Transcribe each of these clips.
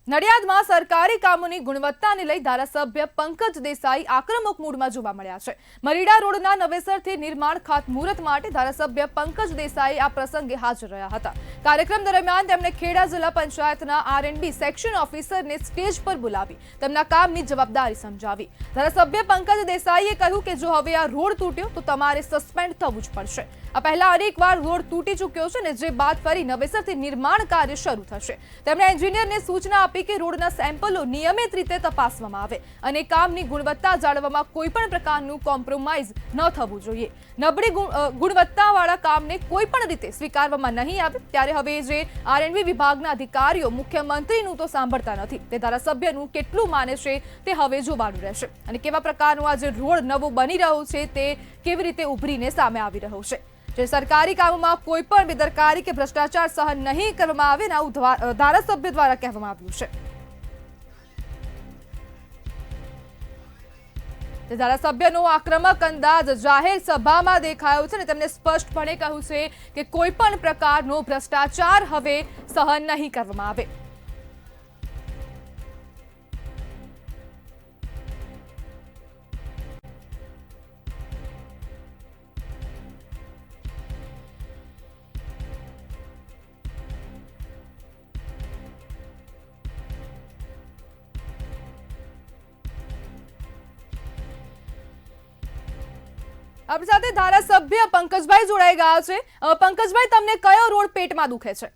નડિયાદમાં સરકારી કામોની ગુણવત્તાને લઈ ધારાસભ્ય પંકજ દેસાઈ આક્રમક મૂડમાં જોવા મળ્યા છે। મરીડા રોડના નવેસરથી નિર્માણ ખાતમુહૂર્ત માટે ધારાસભ્ય પંકજ દેસાઈ આ પ્રસંગે હાજર રહ્યા હતા। કાર્યક્રમ દરમિયાન તેમણે ખેડા જિલ્લા પંચાયતના આર&બી સેક્શન ઓફિસરને સ્ટેજ પર બોલાવી તેમના કામની જવાબદારી સમજાવી। ધારાસભ્ય પંકજ દેસાઈએ કહ્યું કે જો હવે આ રોડ તૂટ્યો તો તમારે સસ્પેન્ડ થવું જ પડશે। આ પહેલા અનેકવાર રોડ તૂટી ચૂક્યો છે ને જે બાદ ફરી નવેસરથી નિર્માણ કાર્ય શરૂ થશે। તેમણે એન્જિનિયરને સૂચના આપી કે રોડના સેમ્પલો નિયમિત રીતે તપાસવામાં આવે અને કામની ગુણવત્તા જાળવવામાં કોઈ પણ પ્રકારનું કોમ્પ્રોમાઇઝ ન થવું જોઈએ। નબળી ગુણવત્તાવાળા કામને કોઈ પણ રીતે સ્વીકારવામાં નહીં આવે। ત્યારે હવે જે આર&બી વિભાગના અધિકારીઓ મુખ્યમંત્રીનું તો સાંભળતા નથી, તે ધારાસભ્યનું કેટલું માને છે તે હવે જોવાનું રહેશે અને કેવા પ્રકારનો આ જે રોડ નવો બની રહ્યો છે તે કેવી રીતે ઉભરીને સામે આવી રહ્યો છે। જે સરકારી કામોમાં કોઈ પણ બેદરકારી કે ભ્રષ્ટાચાર સહન નહીં કરવામાં આવે ને આવું ધારાસભ્ય દ્વારા કહેવામાં આવ્યું છે। ધારાસભ્યનો આક્રમક અંદાજ જાહેર સભામાં દેખાયો છે અને તેમણે સ્પષ્ટપણે કહ્યું છે કે કોઈ પણ પ્રકારનો ભ્રષ્ટાચાર હવે સહન નહીં કરવામાં આવે। આપણી સાથે ધારાસભ્ય પંકજભાઈ જોડાઈ ગયા છે। પંકજભાઈ, તમને કયો રોડ પેટમાં દુખે છે?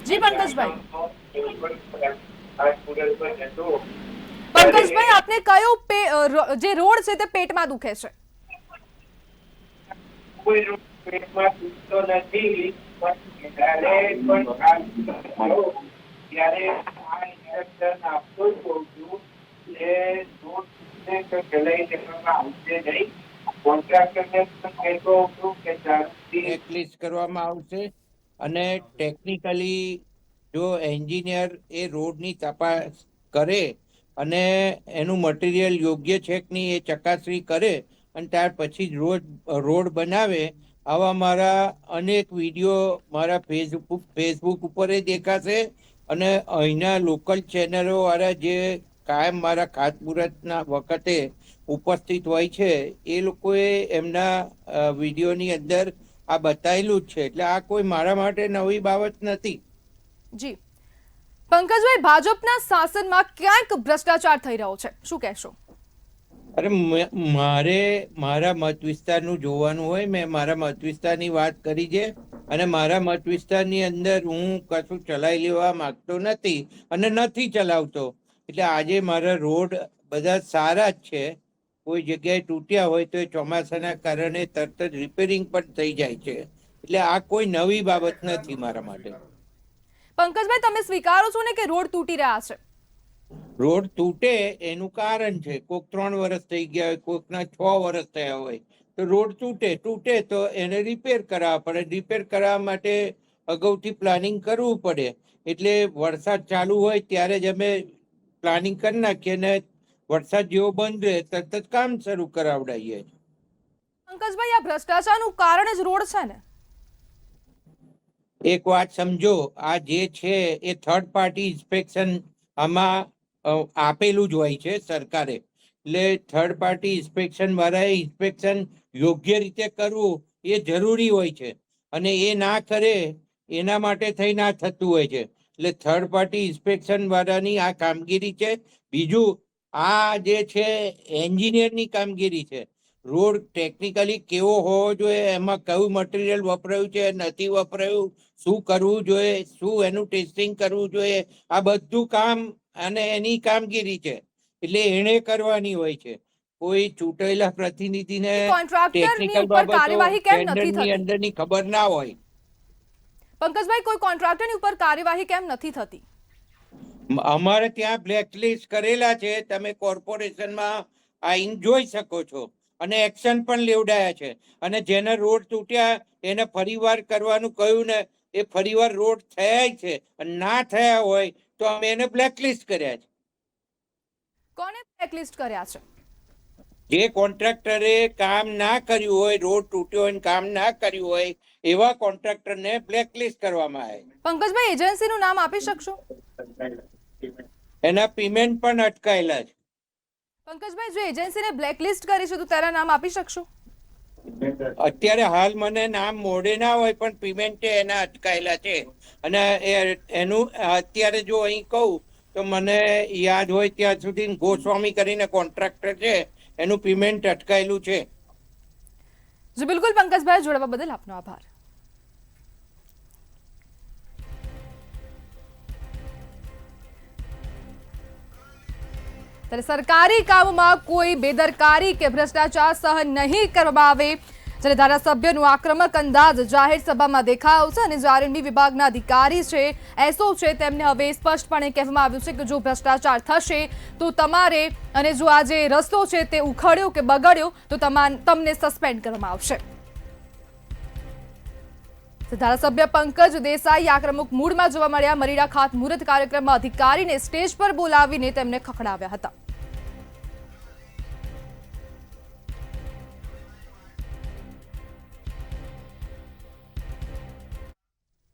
જી પંકજભાઈ, આપને કયો જે રોડ છે તે પેટમાં દુખે છે? કોઈ રોડ પેટમાં દુખતો નથી, ત્યારે આપતો હોઉં છું એ રોડને ચલાવી દેવામાં આવશે નહીં। કોન્ટ્રાક્ટરને પણ કહેતો હોઉં છું કે ચેકલિસ્ટ કરવામાં આવશે અને ટેકનિકલી જો એન્જિનિયર એ રોડની તપાસ કરે અને એનું મટીરિયલ યોગ્ય છે કે નહીં એ ચકાસણી કરે અને ત્યાર પછી જ રોડ બનાવે। આવા મારા અનેક વિડીયો મારા ફેસબુક ઉપર દેખાશે અને અહીંના લોકલ ચેનલો વાળા જે કાયમ મારા ખાતમુહૂર્તના વખતે ઉપસ્થિત હોય છે એ લોકોએ એમના વિડીયોની અંદર આ બતાવેલું જ છે, એટલે આ કોઈ મારા માટે નવી બાબત નથી। જી પંકજભાઈ, ભાજપના શાસનમાં ક્યાંક ભ્રષ્ટાચાર થઈ રહ્યો છે, શું કહેશો? અરે મારા મત વિસ્તારનું જોવાનું હોય। મેં મારા મત વિસ્તારની વાત કરી છે અને મારા મત વિસ્તારની અંદર હું કશું ચલાવી લેવા માંગતો નથી અને નથી ચલાવતો। એટલે આજે મારા રોડ બધા સારા જ છે। કોઈ જગ્યાએ તૂટ્યા હોય તો એ ચોમાસાના કારણે તરત જ રિપેરિંગ પણ થઈ જાય છે। એટલે આ કોઈ નવી બાબત નથી મારા માટે। પંકજભાઈ, તમે સ્વીકારો છો ને કે રોડ તૂટી રહ્યા છે? રોડ તૂટે એનું કારણ છે, કોઈક 3 વર્ષ થઈ ગયા હોય, કોઈકના 6 વર્ષ થયા હોય તો રોડ તૂટે તો એને રિપેર કરાવવા પડે। રિપેર કરાવવા માટે અગાઉથી પ્લાનિંગ કરવું પડે। એટલે વરસાદ ચાલુ હોય ત્યારે જ અમે પ્લાનિંગ કરી નાખીએ ને વરસાદ જેવો બંધ રહે તરત જ કામ શરૂ કરાવડાવીએ। પંકજભાઈ, આ ભ્રષ્ટાચારનું કારણ જ રોડ છે ને? એક વાત સમજો, આ જે છે એ થર્ડ પાર્ટી ઇન્સ્પેક્શન આમાં આપેલું જ હોય છે સરકારે। એટલે થર્ડ પાર્ટી ઇન્સ્પેક્શન વાળાએ ઇન્સ્પેક્શન યોગ્ય રીતે કરવું એ જરૂરી હોય છે અને એ ના કરે એના માટે થઈ ના થતું હોય છે। એટલે થર્ડ પાર્ટી ઇન્સ્પેક્શન વાળાની આ કામગીરી છે। બીજું, આ જે છે એન્જિનિયરની કામગીરી છે। રોડ ટેકનિકલી કેવો હોવો જોઈએ, એમાં કયું મટીરિયલ વપરાયું છે, નથી વપરાયું, શું કરવું જોઈએ, શું એનું ટેસ્ટિંગ કરવું જોઈએ, આ બધું કામ અને એની કામગીરી છે। એટલે એને કરવાની હોય છે। કોઈ ચૂંટાયેલા પ્રતિનિધિને ટેકનિકલ બાબતો ટેન્ડરની અંદરની ખબર ના હોય। પંકજભાઈ, કોઈ કોન્ટ્રાક્ટરની ઉપર કાર્યવાહી કેમ નથી થતી? અમારે ત્યાં બ્લેકલિસ્ટ કરેલા છે, તમે કોર્પોરેશનમાં આઈને જોઈ શકો છો અને એક્શન પણ લેવડાયા છે। અને જેને રોડ તૂટ્યા એને ફરીવાર કરવાનું કહ્યું ને એ ફરીવાર રોડ થયા છે અને ના થયા હોય તો અમે એને બ્લેકલિસ્ટ કર્યા છે। કોને બ્લેકલિસ્ટ કર્યા છે? જે કોન્ટ્રાક્ટરે કામ ના કર્યું હોય, રોડ તૂટ્યો હોય, કામ ના કર્યું હોય, એવા કોન્ટ્રાક્ટરને બ્લેકલિસ્ટ કરવામાં આવે. પંકજભાઈ, એજન્સીનું નામ આપી શકશો? એના પેમેન્ટ પણ અટકાયેલા છે. પંકજભાઈ, જો એજન્સીને બ્લેકલિસ્ટ કરી છે તો તેના નામ આપી શકશો? અત્યારે હાલ મને નામ મોઢે ના હોય, પણ પેમેન્ટ એના અટકાયેલા છે. અને એનું અત્યારે જો અહીં કહું તો મને યાદ હોય ત્યાં સુધી ગોસ્વામી કરીને કોન્ટ્રાક્ટર છે, એનું પેમેન્ટ અટકાયેલું છે. જી બિલકુલ પંકજભાઈ, જોડાવા બદલ આપનો આભાર. ત્યારે સરકારી કામમાં કોઈ બેદરકારી કે ભ્રષ્ટાચાર સહન નહીં કરવામાં આવે, જ્યારે ધારાસભ્યનો આક્રમક અંદાજ જાહેર સભામાં દેખાયો છે. અને જે આરએનબી વિભાગના અધિકારી છે, એસઓ છે, તેમને હવે સ્પષ્ટપણે કહેવામાં આવ્યું છે કે જો ભ્રષ્ટાચાર થશે તો તમારે, અને જો આ જે રસ્તો છે તે ઉખડ્યો કે બગડ્યો તો તમને સસ્પેન્ડ કરવામાં આવશે. ધારાસભ્ય પંકજ દેસાઈ આક્રમક મૂડમાં જોવા મળ્યા. મરીડા ખાતમુહૂર્ત કાર્યક્રમમાં અધિકારીને સ્ટેજ પર બોલાવીને તેમને ખખડાવ્યા હતા.